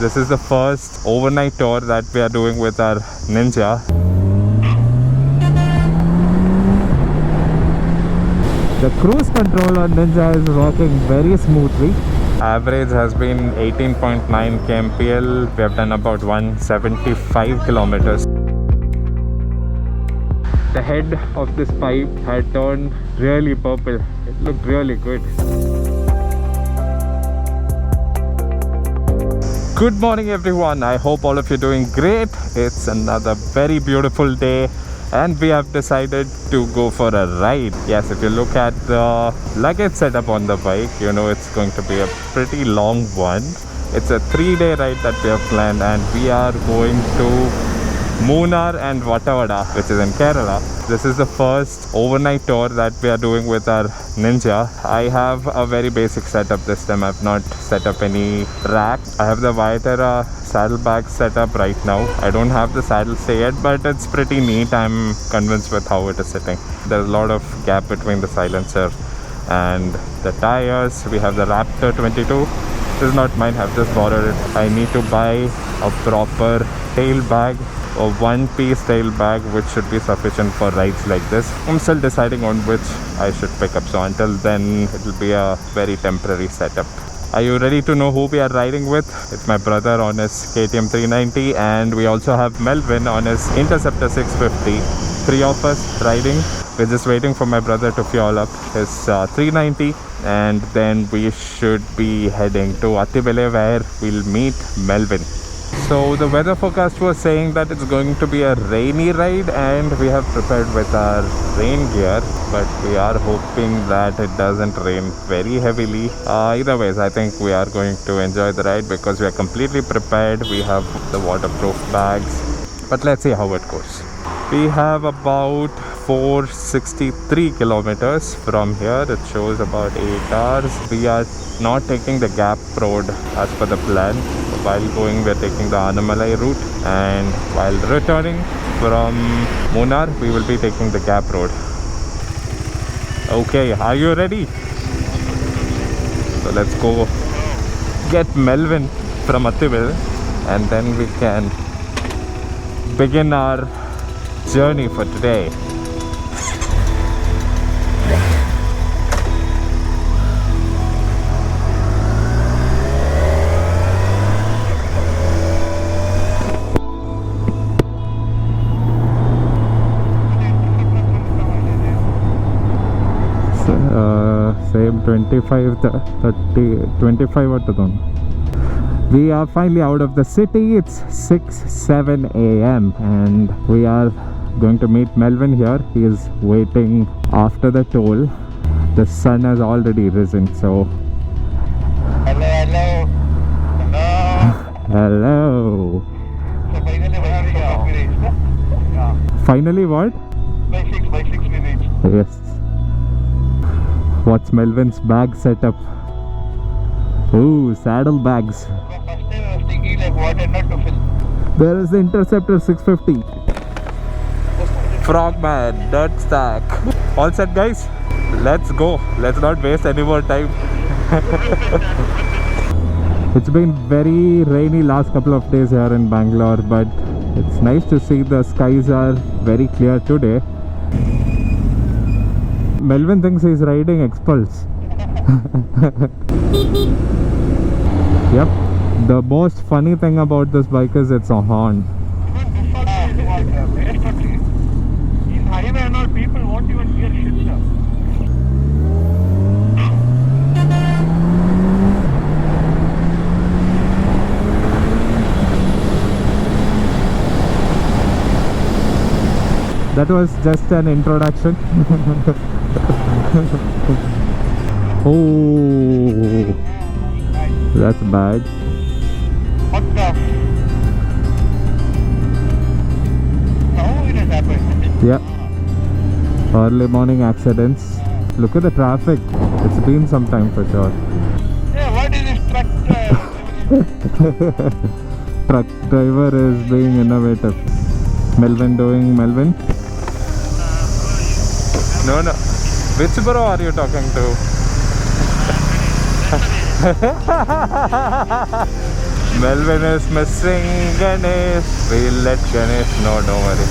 This is the first overnight tour that we are doing with our Ninja. The cruise control on Ninja is working very smoothly. Average has been 18.9 kmpl. We have done about 175 kilometers. The head of this pipe had turned really purple. It looked really good. Good morning everyone. I hope all of you are doing great. It's another very beautiful day and we have decided to go for a ride. Yes, if you look at the luggage setup on the bike, you know it's going to be a pretty long one. It's a 3-day ride that we have planned and we are going to Munnar and Vatavada, which is in Kerala. This is the first overnight tour that we are doing with our Ninja. I have a very basic setup this time. I've not set up any rack. I have the Vayatara saddlebag set up right now. I don't have the saddle stay yet, but it's pretty neat. I'm convinced with how it is sitting. There's a lot of gap between the silencer and the tires. We have the Raptor 22. This is not mine, I've just borrowed it. I need to buy a proper tail bag, a one-piece tail bag which should be sufficient for rides like this. I'm still deciding on which I should pick up, so until then it will be a very temporary setup. Are you ready to know who we are riding with? It's my brother on his KTM 390 and we also have Melvin on his Interceptor 650. 3 of us riding. We're just waiting for my brother to fuel up his 390 and then we should be heading to Attibele where we'll meet Melvin. So the weather forecast was saying that it's going to be a rainy ride and we have prepared with our rain gear, but we are hoping that it doesn't rain very heavily. Either ways, I think we are going to enjoy the ride because we are completely prepared. We have the waterproof bags, but let's see how it goes. We have about 463 kilometers from here. It shows about 8 hours. We are not taking the gap road as per the plan. While going, we are taking the Anamalai route, and while returning from Munnar, we will be taking the gap road. Okay, are you ready? So let's go get Melvin from Attibele and then we can begin our journey for today. Same 25, 30, 25 at the We are finally out of the city. It's 6-7 a.m. and we are going to meet Melvin here. He is waiting after the toll. The sun has already risen, so hello. Hello. So finally what? By 6 we reached. Yes. What's Melvin's bag setup? Ooh, saddle bags. First time I was thinking like water not to fill. There is the Interceptor 650. Frogman, dirt stack. All set guys? Let's go. Let's not waste any more time. It's been very rainy last couple of days here in Bangalore, but it's nice to see the skies are very clear today. Melvin thinks he's riding Expulse. Yep. The most funny thing about this bike is it's a horn. In highway and all, people won't even hear shit, sir. That was just an introduction. Oh, that's bad. What the? How it has happened? Yeah. Early morning accidents. Look at the traffic. It's been some time for sure. Yeah, what is this truck? Truck driver is being innovative. Melvin doing Melvin? No. Which bro are you talking to? Melvin is missing Ganesh. We'll let Ganesh know, don't worry.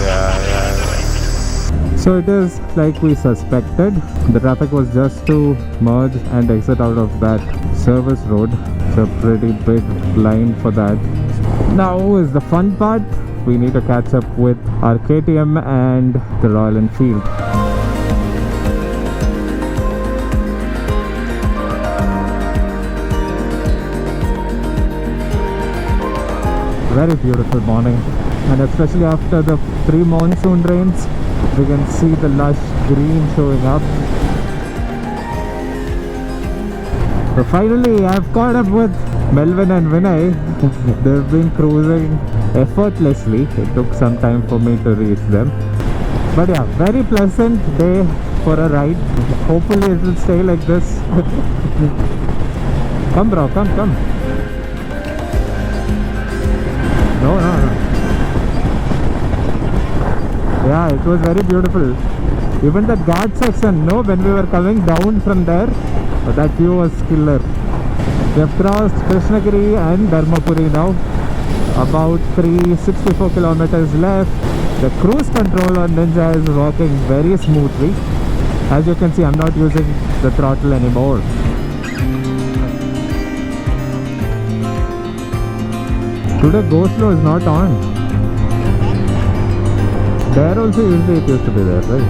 Yeah. So it is like we suspected. The traffic was just to merge and exit out of that service road. It's a pretty big line for that. Now is the fun part. We need to catch up with our KTM and the Royal Enfield. Very beautiful morning, and especially after the pre-monsoon rains, we can see the lush green showing up. So finally I've caught up with Melvin and Vinay. They've been cruising effortlessly. It took some time for me to reach them, but yeah, very pleasant day for a ride. Hopefully it will stay like this. Come bro, come. No. Yeah, it was very beautiful. Even the guard section, when we were coming down from there, that view was killer. We have crossed Krishnagiri and Dharmapuri now. About 364 kilometers left. The cruise control on Ninja is working very smoothly. As you can see, I'm not using the throttle anymore. Today go slow is not on. There also usually it used to be there, right?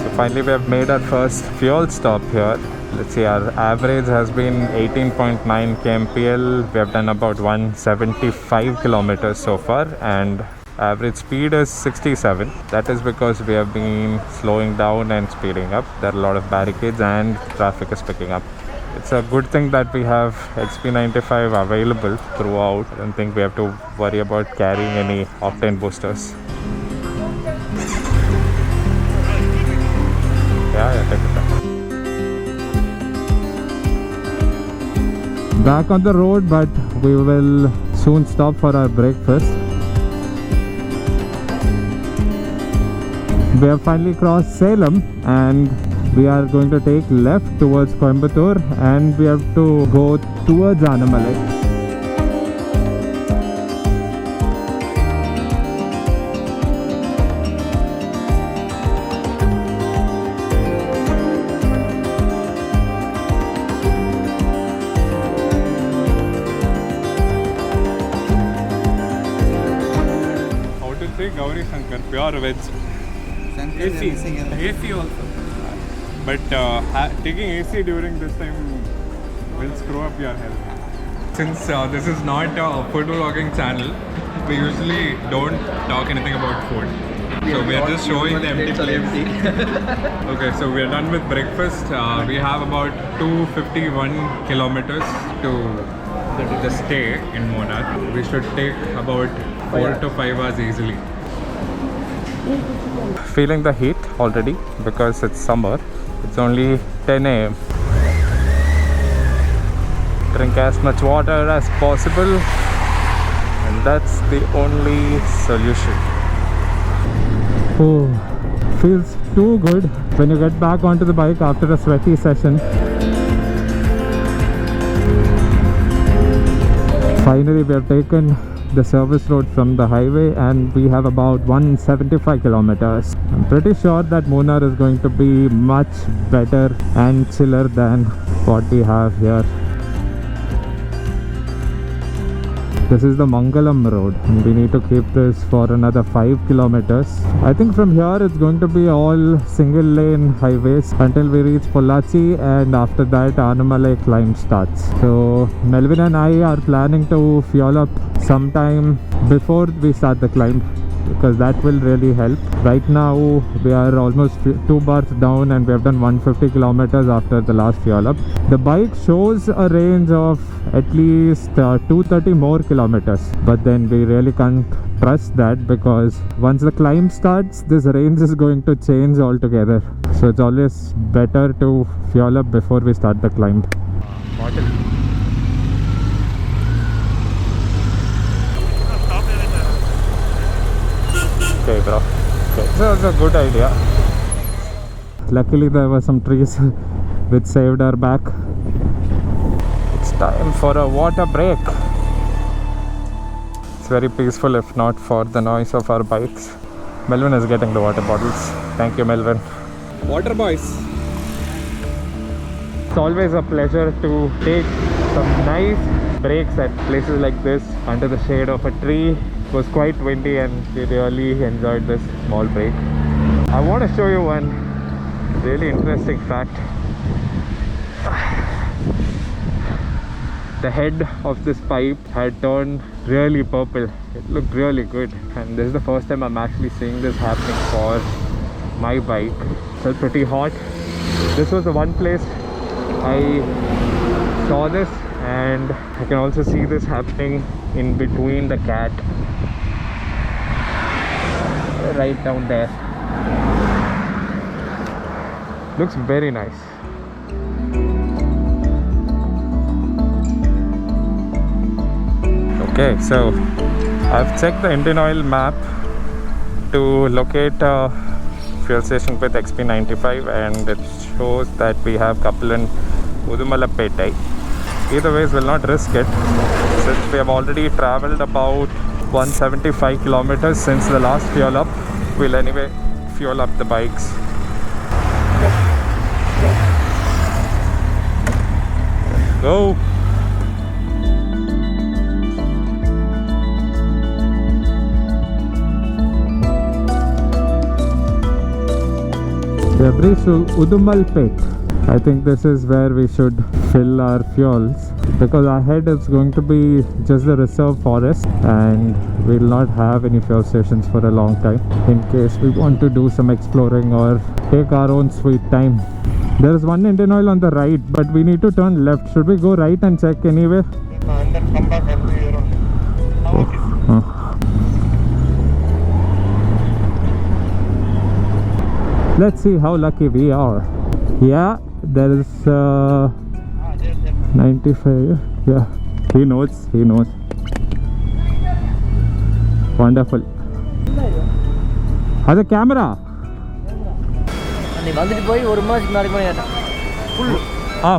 So finally we have made our first fuel stop here. Let's see, our average has been 18.9 kmpl. We have done about 175 kilometers so far, and average speed is 67. That is because we have been slowing down and speeding up. There are a lot of barricades and traffic is picking up. It's a good thing that we have XP95 available throughout. I don't think we have to worry about carrying any octane boosters. Yeah, take it back. Back on the road, but we will soon stop for our breakfast. We have finally crossed Salem and we are going to take left towards Coimbatore, and we have to go towards Anamalai. How to say Gauri Shankar, pure veg. AC also. But taking AC during this time will screw up your health. Since this is not a food vlogging channel, we usually don't talk anything about food. So we are just showing the empty plates. Okay, so we are done with breakfast. We have about 251 kilometers to the stay in Munnar. We should take about 4 to 5 hours easily. Feeling the heat already because it's summer. It's only 10 AM. Drink as much water as possible, and that's the only solution. Oh, feels too good when you get back onto the bike after a sweaty session. Finally, we have taken the service road from the highway and we have about 175 kilometers. I'm pretty sure that Munnar is going to be much better and chiller than what we have here. This is the Mangalam road and we need to keep this for another 5 kilometers. I think from here it's going to be all single lane highways until we reach Pollachi, and after that Anamalai climb starts. So Melvin and I are planning to fuel up sometime before we start the climb, because that will really help. Right now we are almost 2 bars down and we have done 150 kilometers after the last fuel up. The bike shows a range of at least 230 more kilometers, but then we really can't trust that because once the climb starts, this range is going to change altogether. So it's always better to fuel up before we start the climb. Okay, bro. Okay. So that's a good idea. Luckily there were some trees which saved our back. It's time for a water break. It's very peaceful if not for the noise of our bikes. Melvin is getting the water bottles. Thank you, Melvin. Water boys. It's always a pleasure to take some nice breaks at places like this under the shade of a tree. It was quite windy and we really enjoyed this small break. I want to show you one really interesting fact. The head of this pipe had turned really purple. It looked really good, and this is the first time I'm actually seeing this happening for my bike. It felt pretty hot. This was the one place I saw this, and I can also see this happening in between the cat, right down there. Looks very nice. Okay, so I've checked the Indian Oil map to locate a fuel station with XP95, and it shows that we have couple in Udumalpet. Either ways, we'll not risk it since we have already traveled about 175 kilometers since the last fuel up. We'll anyway fuel up the bikes. Go! We have reached Udumalpet. I think this is where we should fill our fuels, because ahead it's going to be just the reserve forest and we'll not have any fuel stations for a long time in case we want to do some exploring or take our own sweet time. There is one Indian Oil on the right, but we need to turn left. Should we go right and check anyway? And then come back every year only. Let's see how lucky we are. Yeah, there is 95. Yeah, he knows. Wonderful. That's a camera.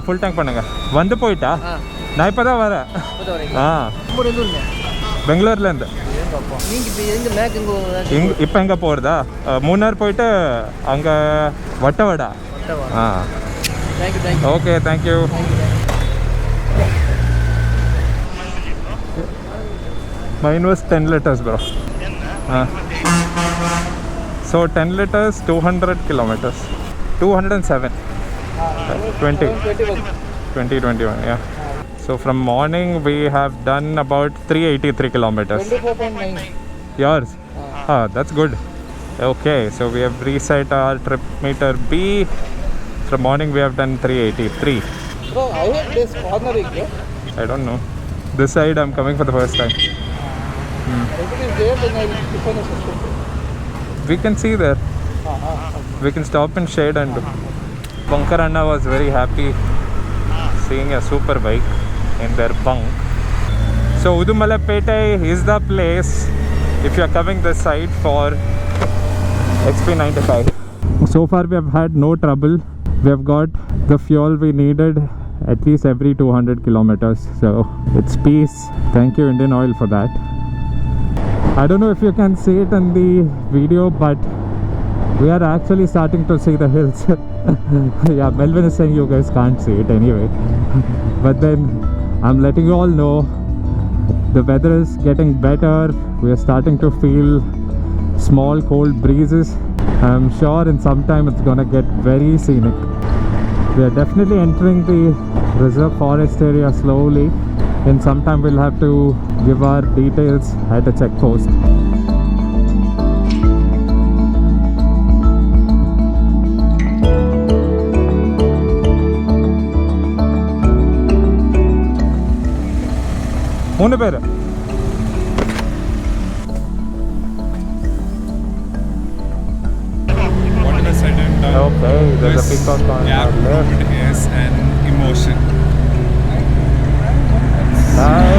Full tank pannunga. Vandu poita? Na ipada vara. Bengaluru la irundha. இப்போ எங்கே போகிறதா? மூணார் போயிட்டு அங்கே Vattavada. Okay, thank you. Mine was 10 liters, bro. So 10 liters, 200 kilometers. 207. 2021, yeah. So from morning we have done about 383 kilometers. 24.9. Yours? That's good. Okay, so we have reset our trip meter B. From morning we have done 383. Bro, I hate this cornering, bro. I don't know. This side I'm coming for the first time. If it is there, then I will define a system. We can see there. We can stop in shade and do. Bunker Anna was very happy seeing a super bike in their bunk. So Udumalpet is the place if you are coming this side for XP95. So far we have had no trouble. We have got the fuel we needed at least every 200 kilometers. So it's peace. Thank you Indian Oil for that. I don't know if you can see it in the video, but we are actually starting to see the hills. Yeah, Melvin is saying you guys can't see it anyway. But then I'm letting you all know the weather is getting better. We are starting to feel small cold breezes. I'm sure in some time it's gonna get very scenic. We are definitely entering the reserve forest area slowly. In some time we'll have to give our details at a check post. மூணு பேர். What is said and done? Okay, there's a peacock on our left. Is an emotion. Nice.